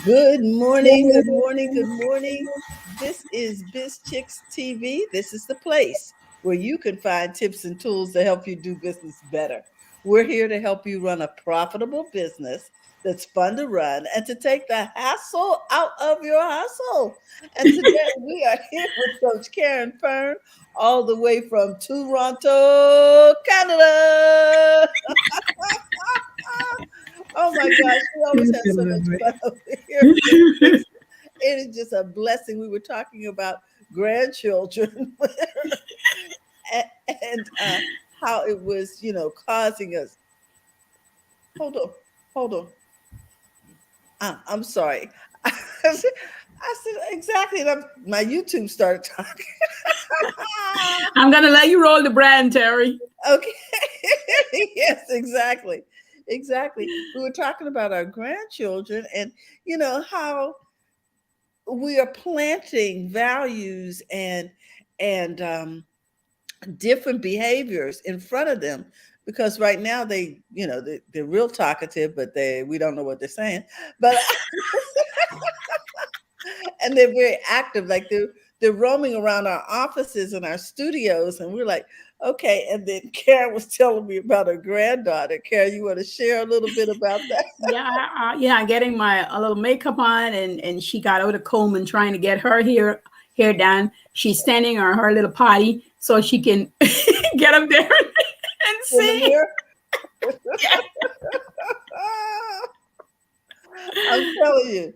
Good morning, good morning, good morning. This is BizChicks TV. This is the place where you can find tips and tools to help you do business better. We're here to help you run a profitable business that's fun to run and to take the hassle out of your hustle. And today we are here with Coach Caren Fern, all the way from Toronto, Canada. Oh my gosh, we always have so much fun over here. It is just a blessing. We were talking about grandchildren and how it was, causing us. Hold on, hold on. I'm sorry. I said exactly. And my YouTube started talking. I'm gonna let you roll the brand, Terry. Okay. Yes, exactly. Exactly. We were talking about our grandchildren and how we are planting values and different behaviors in front of them because right now they're real talkative, but we don't know what they're saying, but and they're very active, like they're roaming around our offices and our studios, and we're like, okay. And then Karen was telling me about her granddaughter. Karen, you want to share a little bit about that? Yeah, getting my a little makeup on, and she got out of comb and trying to get her hair done. She's standing on her little potty so she can get up there and In the see. mirror? I'm telling you.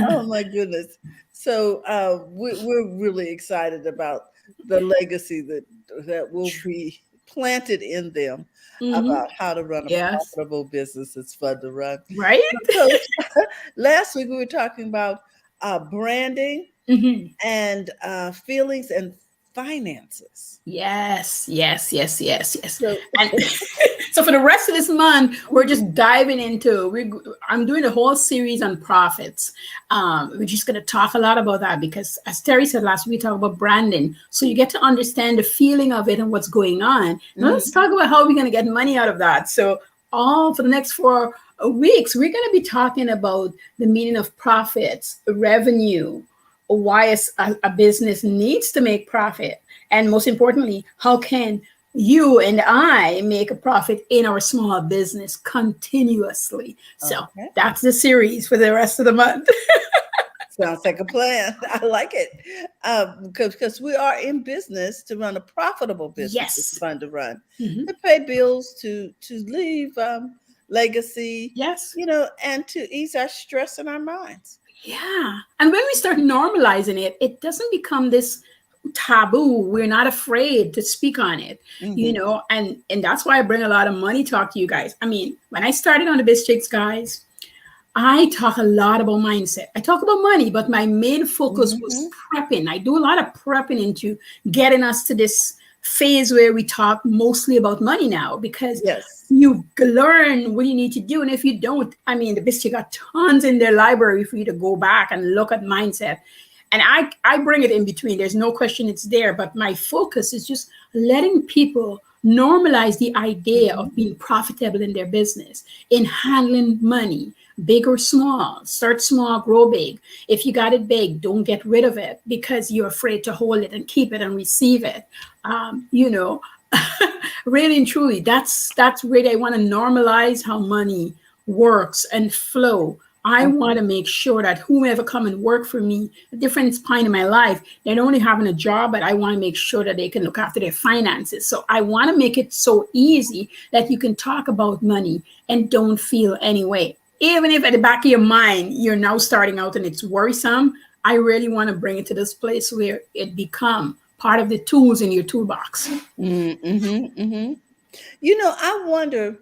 Oh my goodness. So we're really excited about the legacy that will be planted in them Mhm. about how to run a Yes, profitable business. It's fun to run. right. So last week we were talking about branding Mhm. and feelings and finances. Yes. So And so for the rest of this month, we're just diving into. I'm doing a whole series on profits. We're just going to talk a lot about that because, as Terry said last week, we talked about branding, so you get to understand the feeling of it and what's going on. Now let's talk about how we're going to get money out of that. So all for the next 4 weeks, we're going to be talking about the meaning of profits, revenue, why a business needs to make profit, and most importantly, how can you and I make a profit in our small business continuously. So okay. that's the series for the rest of the month. Sounds like a plan. I like it. Because we are in business to run a profitable business. It's Yes. fun to run, Mhm. to pay bills, to leave legacy, Yes. and to ease our stress in our minds. Yeah. And when we start normalizing it, it doesn't become this taboo. We're not afraid to speak on it, Hmm. and that's why I bring a lot of money talk to you guys. I mean, when I started on the BizChicks, guys, I talk a lot about mindset. I talk about money, but my main focus was Hmm. prepping. I do a lot of prepping into getting us to this phase where we talk mostly about money now because Yes. you learn what you need to do. And if you don't, I mean, the Biscuit got tons in their library for you to go back and look at mindset. And I bring it in between. There's no question it's there, but my focus is just letting people normalize the idea Hmm. of being profitable in their business, in handling money, big or small. Start small, grow big. If you got it big, don't get rid of it because you're afraid to hold it and keep it and receive it. Um, you know, really and truly, that's really I want to normalize how money works and flow. I want to make sure that whomever come and work for me, a different point in my life, they're not only having a job, but I want to make sure that they can look after their finances. So I want to make it so easy that you can talk about money and don't feel any way. Even if at the back of your mind, you're now starting out and it's worrisome, I really want to bring it to this place where it become part of the tools in your toolbox. Hmm. Hmm. I wonder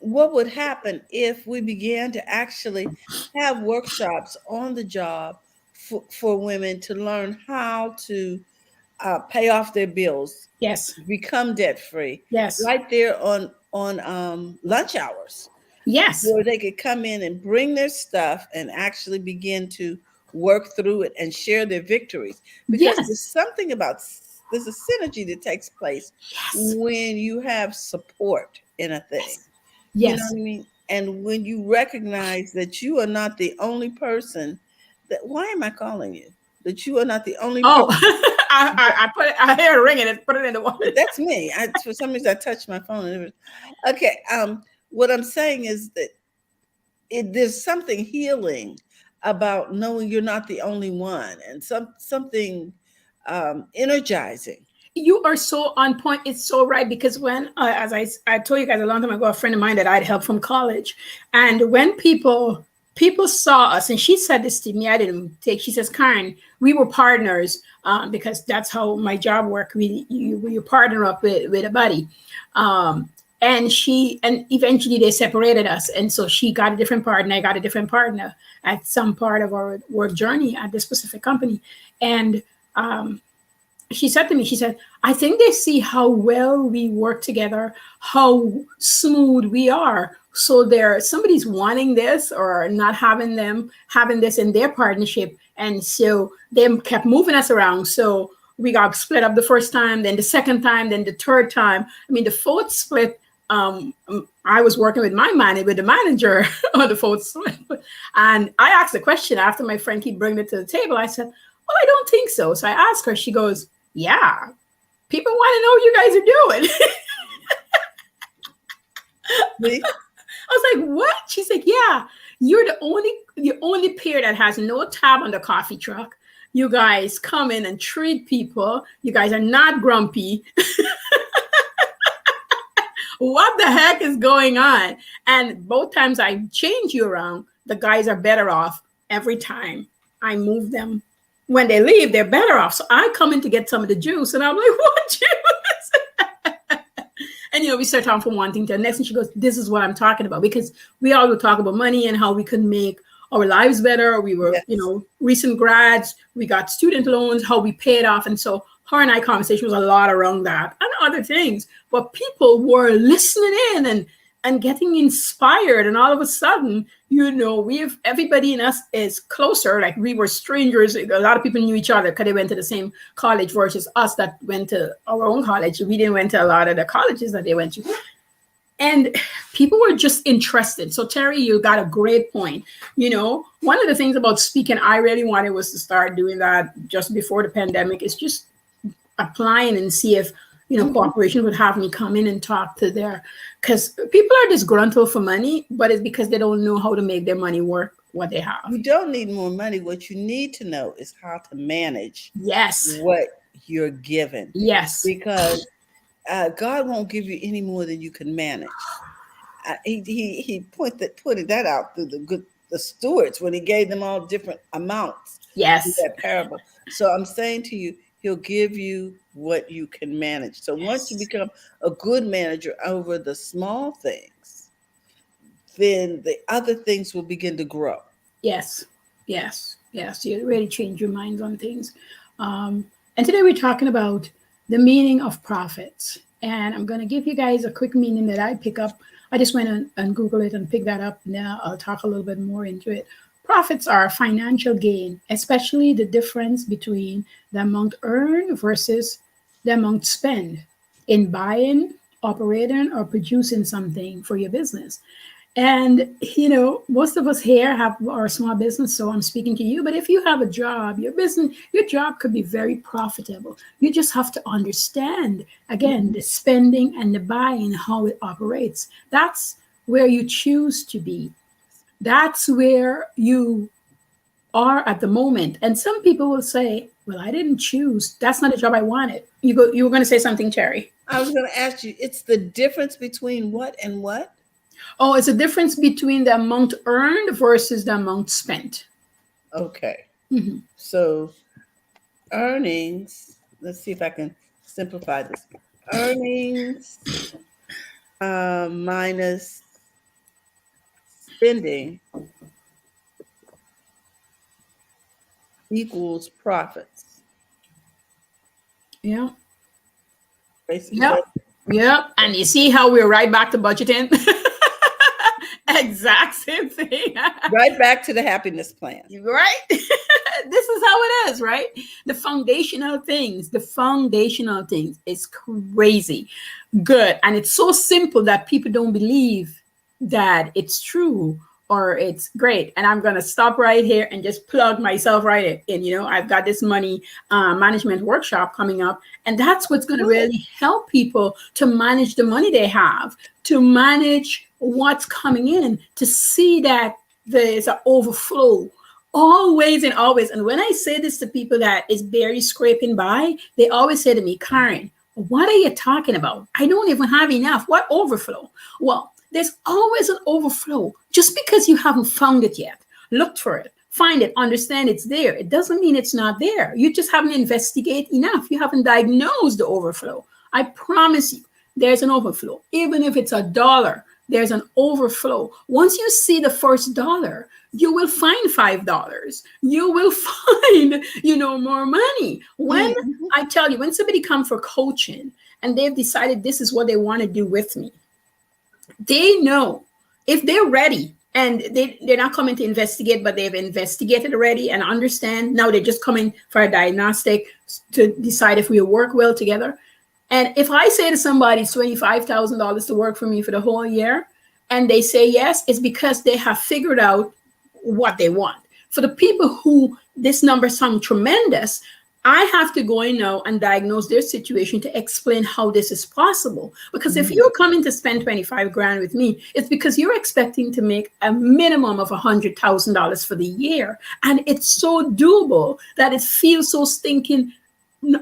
what would happen if we began to actually have workshops on the job for women to learn how to pay off their bills, Yes. become debt free, Yes. right there on lunch hours, Yes. where they could come in and bring their stuff and actually begin to work through it and share their victories. Because there's Yes. something about there's a synergy that takes place Yes. when you have support in a thing. Yes. You know Yes. what I mean? And when you recognize that you are not the only person that, why am I calling you? That you are not the only Oh, person. I put it. I hear it ringing. Put it in the water. That's me. For some reason I touched my phone. And it was, okay. What I'm saying is that there's something healing about knowing you're not the only one, and something energizing. You are so on point. It's so right because when, as I told you guys a long time ago, a friend of mine that I'd helped from college, and when people saw us, and she said this to me, I didn't take. She says, "Caren, we were partners because that's how my job worked. You partner up with a buddy." And eventually they separated us, and so she got a different partner, I got a different partner at some part of our work journey at this specific company. And she said to me, she said, I think they see how well we work together, how smooth we are. So somebody's wanting this or not having them having this in their partnership. And so they kept moving us around. So we got split up the first time, then the second time, then the third time. I mean, the fourth split, I was working with the manager on the fourth split. And I asked the question after my friend kept bringing it to the table. I said, well, I don't think so. So I asked her, she goes, yeah, people want to know what you guys are doing. I was like, what? She's like, yeah, you're the only pair that has no tab on the coffee truck. You guys come in and treat people. You guys are not grumpy. What the heck is going on? And both times I change you around, the guys are better off every time I move them. When they leave, they're better off. So I come in to get some of the juice, and I'm like, what juice? And, we start talking from one thing to the next. And she goes, this is what I'm talking about. Because we all would talk about money and how we could make our lives better. We were, yes, recent grads. We got student loans, how we paid off. And so her and I conversation was a lot around that and other things. But people were listening in and getting inspired. And all of a sudden, everybody in us is closer. Like we were strangers. A lot of people knew each other because they went to the same college versus us that went to our own college. We didn't went to a lot of the colleges that they went to. And people were just interested. So Terry, you got a great point. One of the things about speaking I really wanted was to start doing that just before the pandemic, is just applying and see if corporations would have me come in and talk to because people are disgruntled for money, but it's because they don't know how to make their money work what they have. You don't need more money. What you need to know is how to manage yes what you're given. Yes. Because God won't give you any more than you can manage. He pointed that out through the stewards when he gave them all different amounts. Yes. That parable. So I'm saying to you, he'll give you what you can manage. So once you become a good manager over the small things, then the other things will begin to grow. Yes. You really change your minds on things. And today we're talking about the meaning of profits. And I'm going to give you guys a quick meaning that I pick up. I just went and Google it and pick that up. Now I'll talk a little bit more into it. Profits are financial gain, especially the difference between the amount earned versus the amount spent in buying, operating, or producing something for your business. And, most of us here have our small business, so I'm speaking to you. But if you have a job, your job could be very profitable. You just have to understand, again, the spending and the buying, how it operates. That's where you choose to be. That's where you are at the moment. And some people will say, well, I didn't choose. That's not a job I wanted. You were going to say something, Terry. I was going to ask you, it's the difference between what and what? Oh, it's a difference between the amount earned versus the amount spent. Okay. Mm-hmm. So earnings, let's see if I can simplify this. Earnings minus spending equals profits. Yeah. Basically. Yep. And you see how we're right back to budgeting? Exact same thing. Right back to the happiness plan. Right? This is how it is, right? The foundational things is crazy good. And it's so simple that people don't believe that it's true or it's great. And I'm going to stop right here and just plug myself right in. I've got this money management workshop coming up, and that's what's going to Good. really help people to manage the money they have, to manage what's coming in, to see that there's an overflow always and always. And when I say this to people that is barely scraping by, they always say to me, Caren, what are you talking about? I don't even have enough. What overflow? Well, there's always an overflow. Just because you haven't found it yet, look for it, find it, understand it's there. It doesn't mean it's not there. You just haven't investigated enough. You haven't diagnosed the overflow. I promise you, there's an overflow. Even if it's $1, there's an overflow. Once you see the first dollar, you will find $5. You will find, more money. When I tell you, when somebody comes for coaching and they've decided this is what they want to do with me, they know if they're ready and they're not coming to investigate, but they've investigated already and understand. Now they're just coming for a diagnostic to decide if we work well together. And if I say to somebody it's $25,000 to work for me for the whole year, and they say yes, it's because they have figured out what they want. For the people who this number sounds tremendous, I have to go in now and diagnose their situation to explain how this is possible. Because if you're coming to spend 25 grand with me, it's because you're expecting to make a minimum of $100,000 for the year. And it's so doable that it feels so stinking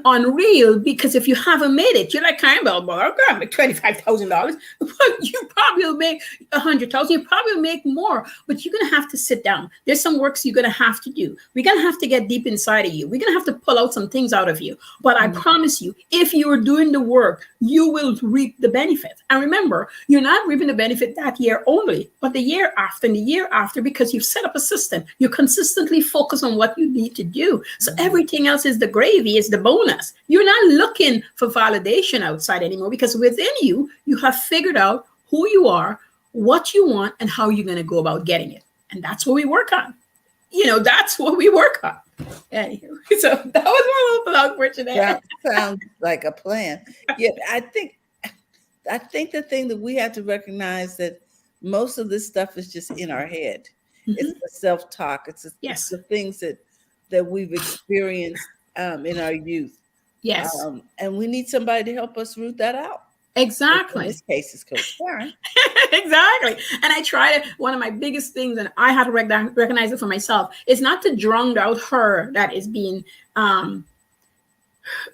unreal, because if you haven't made it, you're like, Karen, well, I'm gonna make $25,000. But you probably will make $100,000. You probably will make more, but you're gonna have to sit down. There's some works you're gonna have to do. We're gonna have to get deep inside of you. We're gonna have to pull out some things out of you. But I promise you, if you're doing the work, you will reap the benefit. And remember, you're not reaping the benefit that year only, but the year after and the year after, because you've set up a system. You consistently focus on what you need to do. So everything else is the gravy, is the bonus. You're not looking for validation outside anymore, because within you, you have figured out who you are, what you want, and how you're going to go about getting it. And that's what we work on. That's what we work on. Anywho, so that was my little plug for today. That sounds like a plan. Yeah, I think the thing that we have to recognize that most of this stuff is just in our head. It's the self-talk. It's the things that we've experienced in our youth. Yes. And we need somebody to help us root that out. Exactly. In this case, it's Coach Caren. Exactly. And I try to, one of my biggest things, and I had to recognize it for myself, is not to drown out her that is being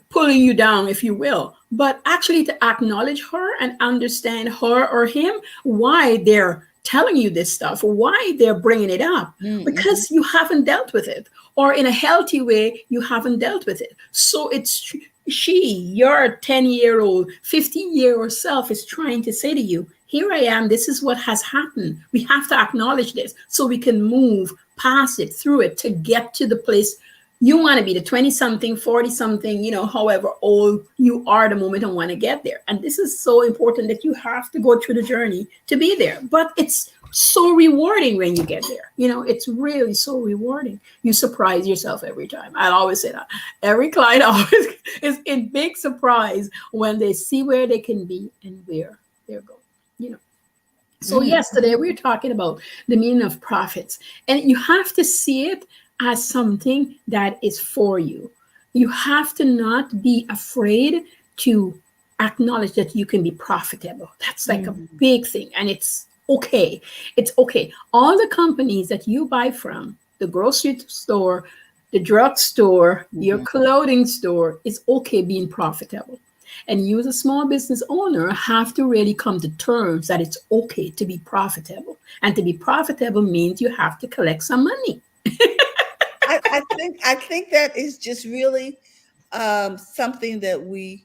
pulling you down, if you will, but actually to acknowledge her and understand her or him, why they're telling you this stuff, why they're bringing it up, because you haven't dealt with it, or in a healthy way, you haven't dealt with it. So it's your 10-year-old, 15-year-old self is trying to say to you, here I am, this is what has happened. We have to acknowledge this so we can move past it, through it, to get to the place you want to be, the 20-something, 40-something, however old you are the moment and want to get there. And this is so important that you have to go through the journey to be there. But it's so rewarding when you get there. It's really so rewarding. You surprise yourself every time. I'll always say that. Every client always is in big surprise when they see where they can be and where they're going. So yesterday we were talking about the meaning of profits, and you have to see it as something that is for you. You have to not be afraid to acknowledge that you can be profitable. That's like a big thing. And it's okay. It's okay. All the companies that you buy from, the grocery store, the drugstore, your clothing store, is okay being profitable. And you as a small business owner have to really come to terms that it's okay to be profitable. And to be profitable means you have to collect some money. I think that is just really something that we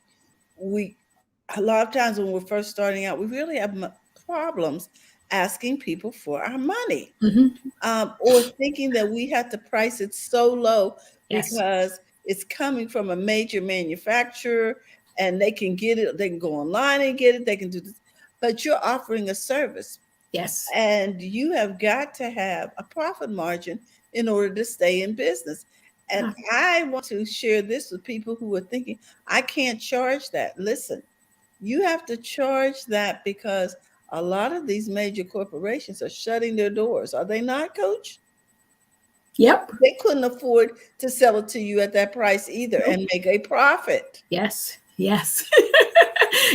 a lot of times when we're first starting out, we really have problems asking people for our money, or thinking that we have to price it so low because it's coming from a major manufacturer and they can get it. They can go online and get it. They can do this, but you're offering a service. Yes. And you have got to have a profit margin in order to stay in business. And I want to share this with people who are thinking, I can't charge that. Listen, you have to charge that because a lot of these major corporations are shutting their doors. Are they not, Coach? Yep. They couldn't afford to sell it to you at that price either Nope. and make a profit. Yes. Yes.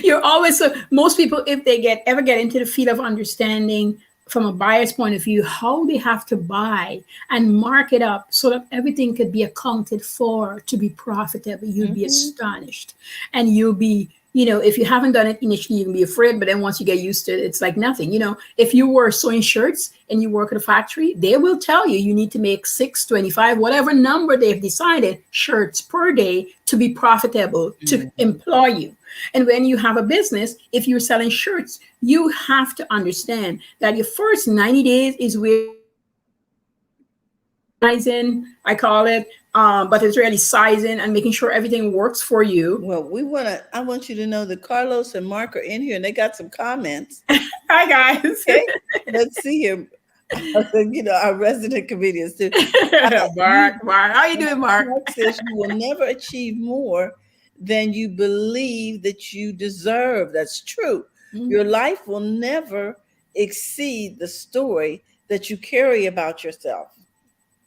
You're always so most people, if they ever get into the field of understanding from a buyer's point of view, how they have to buy and mark it up so that everything could be accounted for to be profitable, you'd be Mm-hmm. astonished. And you'll be, if you haven't done it initially, you can be afraid, but then once you get used to it, it's like nothing. If you were sewing shirts and you work at a factory, they will tell you you need to make 625, whatever number they've decided, shirts per day to be profitable to employ you. And when you have a business, if you're selling shirts, you have to understand that your first 90 days is where sizing, I call it, but it's really sizing and making sure everything works for you. Well, I want you to know that Carlos and Mark are in here and they got some comments. Hi, guys. Okay, let's see here. Our resident comedians too. Mark, how you doing, Mark? Mark says you will never achieve more than you believe that you deserve. That's true. Mm-hmm. Your life will never exceed the story that you carry about yourself.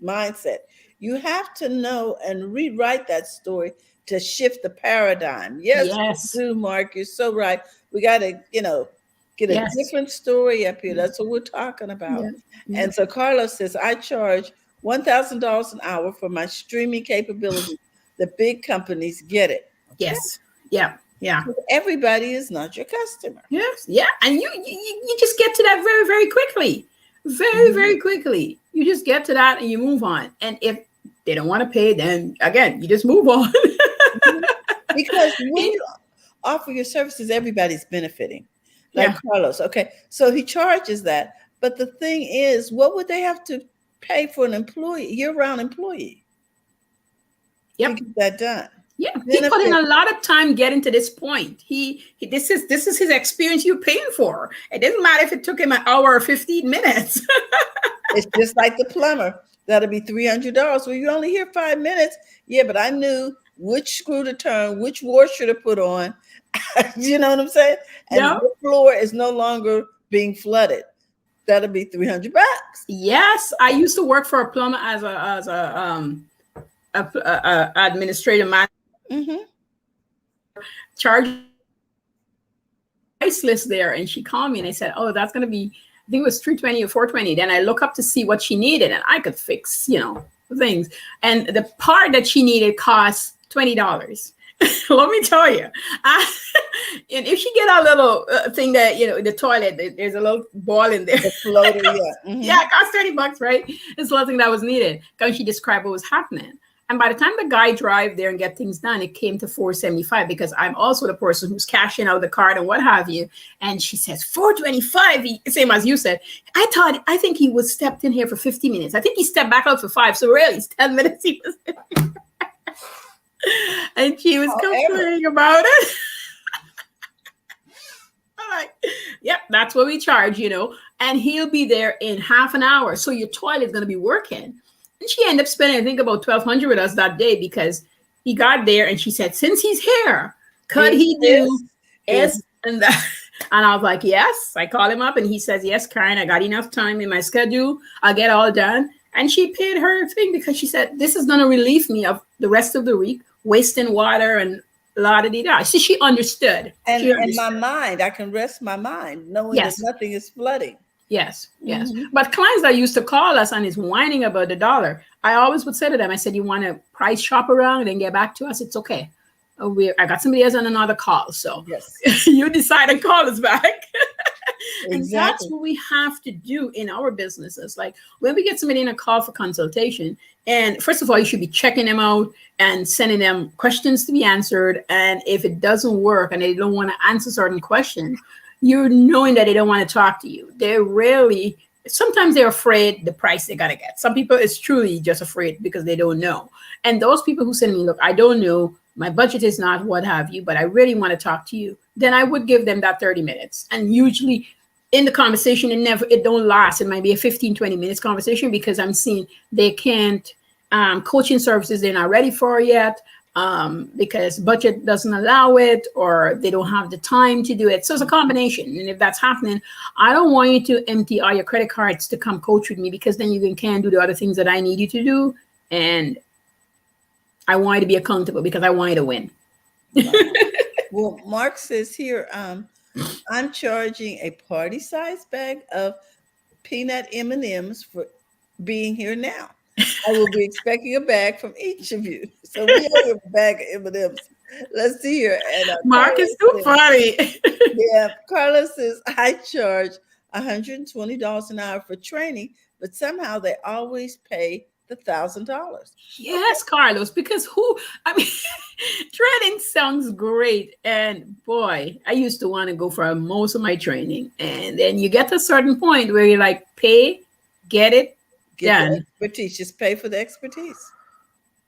Mindset. You have to know and rewrite that story to shift the paradigm. Yes. You do, Mark. You're so right. We got to, get a different story up here. That's what we're talking about. Yeah. And so Carlos says, I charge $1,000 an hour for my streaming capability. The big companies get it. Yes. Yeah. Yeah. So everybody is not your customer. Yes. Yeah. And you just get to that very, very quickly. Very, very quickly. You just get to that and you move on. And if they don't want to pay, then again, you just move on. Because when you offer your services, everybody's benefiting. Like Carlos. Okay. So he charges that. But the thing is, what would they have to pay for an employee, year-round employee? Yep. To get that done. Yeah, he put in a lot of time getting to this point. This is his experience you're paying for. It doesn't matter if it took him an hour or 15 minutes. It's just like the plumber. That'll be $300. Well, you're only here 5 minutes. Yeah, but I knew which screw to turn, which washer to put on. You know what I'm saying? And the floor is no longer being flooded. That'll be $300. Yes, I used to work for a plumber as a administrative manager. Mm-hmm. Charge price list there, and she called me and I said, "Oh, that's going to be, I think it was $320 or $420." Then I look up to see what she needed, and I could fix, things. And the part that she needed cost $20. Let me tell you, and if she get a little thing that the toilet, there's a little ball in there, the floater, yeah, mm-hmm. Yeah, it cost $30, right? It's nothing that was needed. Because she described what was happening. And by the time the guy drive there and get things done, it came to $475 because I'm also the person who's cashing out the card and what have you. And she says, $425, same as you said. I think he was stepped in here for 50 minutes. I think he stepped back out for 5. So really, it's 10 minutes he was there. And she was complaining about it. I'm like, yep, that's what we charge, And he'll be there in half an hour. So your toilet's going to be working. And she ended up spending, I think, about $1,200 with us that day because he got there and she said, since he's here, could he do this and that? And I was like, yes. I called him up and he says, yes, Karen, I got enough time in my schedule. I'll get all done. And she paid her thing because she said, this is going to relieve me of the rest of the week, wasting water and la-da-dee-da. See, she understood. And in my mind, I can rest my mind knowing that nothing is flooding. Yes, yes. Mm-hmm. But clients that used to call us and is whining about the dollar, I always would say to them, I said, you want to price shop around and then get back to us? It's okay. I got somebody else on another call. So you decide and call us back. And that's what we have to do in our businesses. Like when we get somebody in a call for consultation, and first of all, you should be checking them out and sending them questions to be answered. And if it doesn't work and they don't want to answer certain questions, you're knowing that they don't want to talk to you. Sometimes they're afraid the price they got to get. Some people is truly just afraid because they don't know. And those people who send me, look, I don't know, my budget is not what have you, but I really want to talk to you. Then I would give them that 30 minutes. And usually in the conversation, it don't last. It might be a 15, 20 minutes conversation because I'm seeing they can't, coaching services they're not ready for yet. because budget doesn't allow it or they don't have the time to do it. So it's a combination. And if that's happening, I don't want you to empty all your credit cards to come coach with me, because then you can't do the other things that I need you to do. And I want you to be accountable because I want you to win. Well, Mark says here, I'm charging a party-sized bag of peanut M&Ms for being here now. I will be expecting a bag from each of you. So we owe him a bag of M&Ms. Let's see here. And Mark is too funny. Yeah, Carlos says, I charge $120 an hour for training, but somehow they always pay the $1,000. Yes, Carlos, because training sounds great. And boy, I used to want to go for most of my training. And then you get to a certain point where you're like, pay, get it done. The expertise, just pay for the expertise.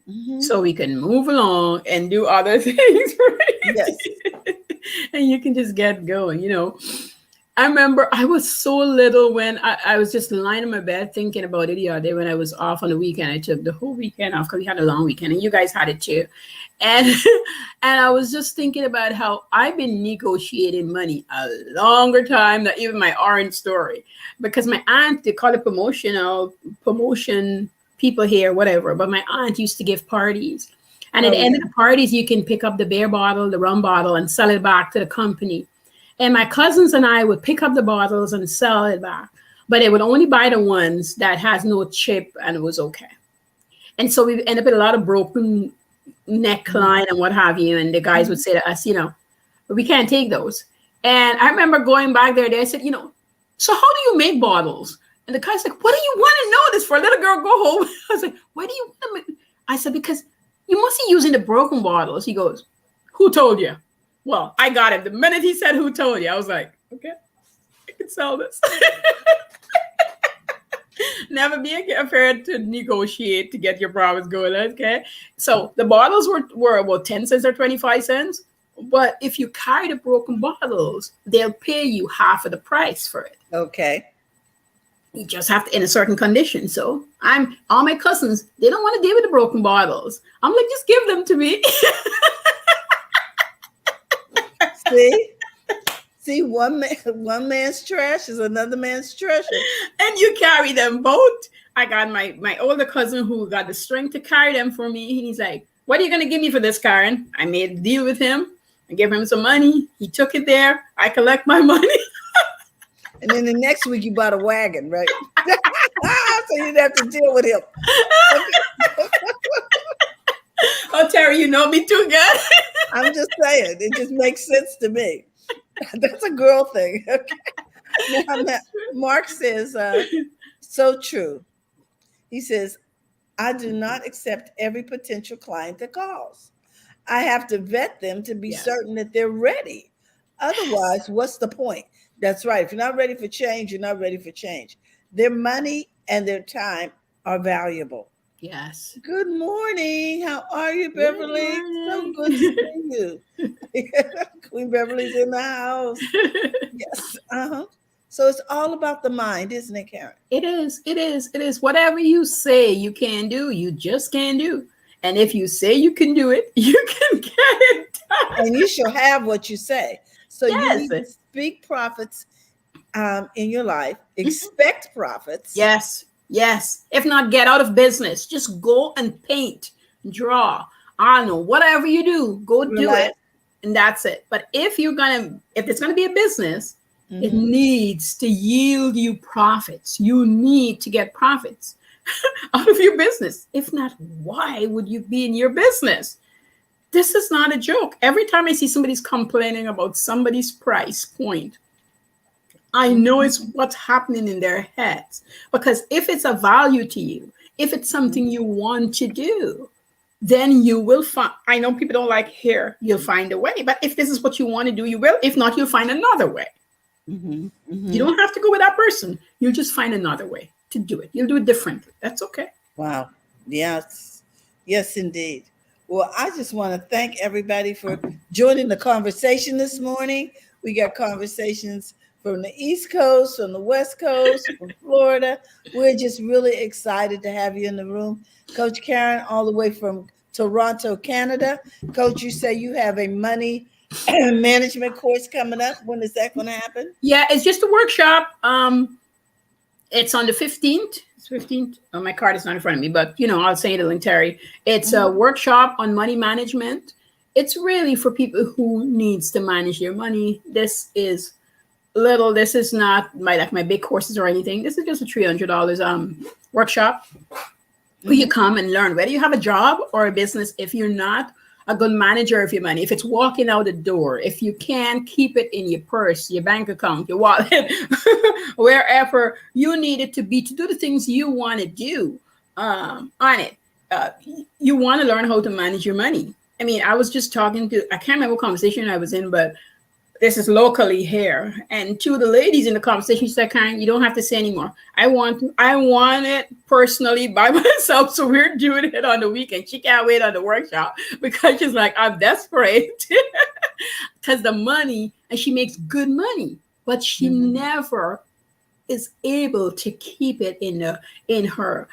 Mm-hmm. So we can move along and do other things, right? Yes. And you can just get going, you know. I remember I was so little when I was just lying in my bed thinking about it the other day when I was off on the weekend. I took the whole weekend off because we had a long weekend and you guys had it too. And I was just thinking about how I've been negotiating money a longer time than even my orange story. Because my aunt, they call it promotion people here, whatever. But my aunt used to give parties. And at the end of the parties, you can pick up the beer bottle, the rum bottle, and sell it back to the company. And my cousins and I would pick up the bottles and sell it back. But they would only buy the ones that has no chip and it was okay. And so we end up with a lot of broken neckline and what have you. And the guys would say to us, you know, we can't take those. And I remember going back there, they said, you know, so how do you make bottles? And the guy's like, what do you want to know this for? A little girl go home. I was like, why do you want to make? I said, because you must be using the broken bottles. He goes, who told you? Well, I got it. The minute he said, who told you? I was like, okay, I can sell this. Never be afraid to negotiate to get your profits going, okay? So the bottles were about 10 cents or 25 cents. But if you carry the broken bottles, they'll pay you half of the price for it. Okay. You just have to, in a certain condition. So all my cousins, they don't want to deal with the broken bottles. I'm like, just give them to me. See, one man's trash is another man's treasure. And you carry them both. I got my older cousin who got the strength to carry them for me. And he's like, what are you going to give me for this, Caren? I made a deal with him. I gave him some money. He took it there. I collect my money. And then the next week you bought a wagon, right? So you didn't have to deal with him. Oh, Terry, you know me too good. I'm just saying. It just makes sense to me. That's a girl thing. Okay. Now, Mark says, so true. He says, I do not accept every potential client that calls. I have to vet them to be certain that they're ready. Otherwise, what's the point? That's right. If you're not ready for change, you're not ready for change. Their money and their time are valuable. Yes. Good morning. How are you, Beverly? So good to see you. Queen Beverly's in the house. Yes. So it's all about the mind, isn't it, Caren? It is. It is. It is. Whatever you say you can do, you just can't do. And if you say you can do it, you can get it done. And you shall have what you say. So you need to speak profits in your life. Expect profits. Yes. Yes. If not, get out of business. Just go and paint, draw. I don't know. Whatever you do, go do it. And that's it. But if it's gonna be a business, it needs to yield you profits. You need to get profits out of your business. If not, why would you be in your business? This is not a joke. Every time I see somebody's complaining about somebody's price point, I know it's what's happening in their heads. Because if it's a value to you, if it's something you want to do, then you will find, I know people don't like here, you'll find a way. But if this is what you want to do, you will. If not, you'll find another way. You don't have to go with that person. You'll just find another way to do it. You'll do it differently. That's okay. Wow. Yes. Yes, indeed. Well, I just want to thank everybody for joining the conversation this morning. We got conversations from the East Coast, from the West Coast, from Florida. We're just really excited to have you in the room. Coach Caren, all the way from Toronto, Canada. Coach, you say you have a money management course coming up. When is that going to happen? Yeah, it's just a workshop. It's on the 15th. It's 15th. Oh, my card is not in front of me, but I'll say it in Terry. It's a workshop on money management. It's really for people who needs to manage their money. This is not my big courses or anything. This is just a $300 workshop where you come and learn whether you have a job or a business. If you're not a good manager of your money, if it's walking out the door, if you can't keep it in your purse, your bank account, your wallet, wherever you need it to be to do the things you want to do on it, you want to learn how to manage your money. I mean, I was just talking to, I can't remember what conversation I was in, but this is locally here. And two of the ladies in the conversation said, Caren, you don't have to say anymore. I want it personally by myself. So we're doing it on the weekend. She can't wait on the workshop because she's like, I'm desperate because the money, and she makes good money, but she never is able to keep it in her,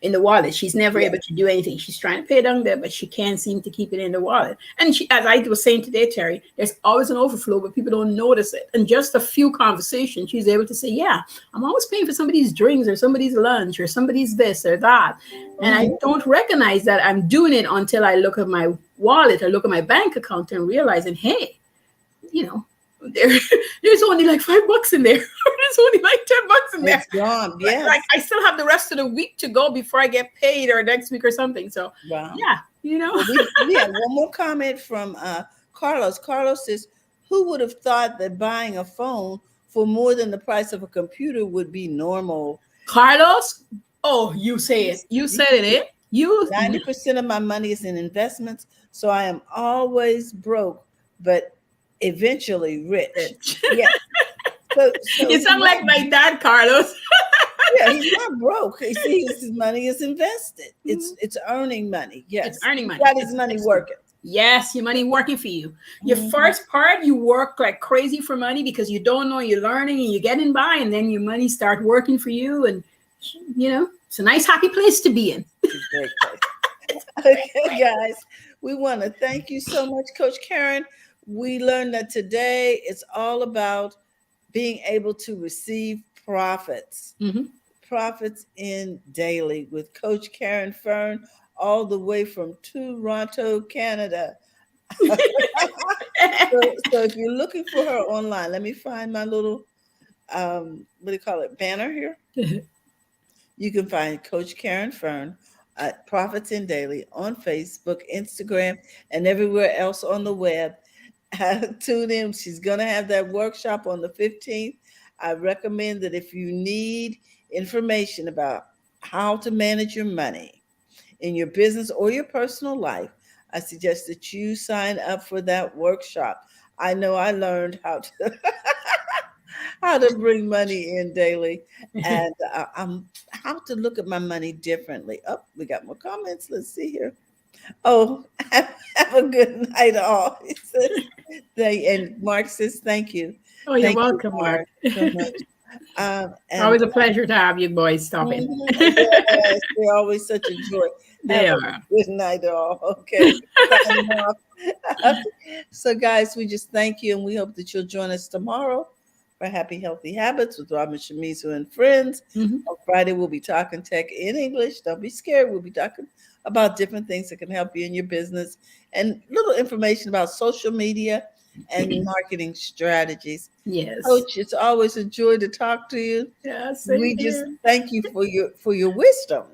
in the wallet. She's never able to do anything. She's trying to pay down there, but she can't seem to keep it in the wallet. And she, as I was saying today, Terry, there's always an overflow, but people don't notice it. And just a few conversations, she's able to say, yeah, I'm always paying for somebody's drinks or somebody's lunch or somebody's this or that. And I don't recognize that I'm doing it until I look at my wallet or look at my bank account and realizing, hey, there's only like $5 in there. There's only like $10 in there. It's gone. Yeah. Like I still have the rest of the week to go before I get paid or next week or something. So wow. Yeah, Well, we have one more comment from Carlos. Carlos says, who would have thought that buying a phone for more than the price of a computer would be normal? Carlos, oh, you say it. You said it. 90% of my money is in investments, so I am always broke, but eventually rich. Yeah. So you sound like my dad, Carlos. Yeah, he's not broke. You see, his money is invested. It's earning money. Yes, it's earning money. He got his money working. Yes, your money working for you. Your first part, you work like crazy for money because you don't know, you're learning and you're getting by, and then your money start working for you, and it's a nice, happy place to be in. It's a great place. Okay, guys, we want to thank you so much, Coach Caren. We learned that today it's all about being able to receive profits. Profits in daily with Coach Caren Fern, all the way from Toronto, Canada. So if you're looking for her online, let me find my little, banner here. You can find Coach Caren Fern at Profits in Daily on Facebook, Instagram, and everywhere else on the web. Tune in. She's going to have that workshop on the 15th. I recommend that if you need information about how to manage your money in your business or your personal life, I suggest that you sign up for that workshop. I know I learned how to bring money in daily and how to look at my money differently. Oh, we got more comments. Let's see here. Oh, have a good night, all. And Mark says, thank you. Oh, you're welcome, Mark. So much. Always a pleasure to have you boys stop in. Yes, they're always such a joy. They are. Good night, all. Okay. So, guys, we just thank you, and we hope that you'll join us tomorrow for Happy Healthy Habits with Robin Shamizu and friends. On Friday, we'll be talking tech in English. Don't be scared. We'll be talking about different things that can help you in your business and little information about social media and marketing strategies. Yes. Coach, it's always a joy to talk to you. Yes. We just thank you for your wisdom,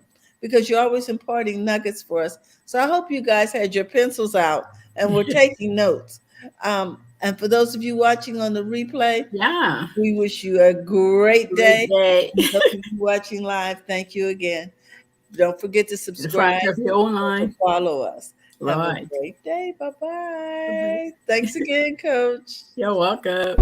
because you're always imparting nuggets for us. So I hope you guys had your pencils out and were taking notes. And for those of you watching on the replay, we wish you a great day. Those of you watching live, thank you again. Don't forget to subscribe and follow us. Have a great day. Bye-bye. Thanks again, Coach. You're welcome.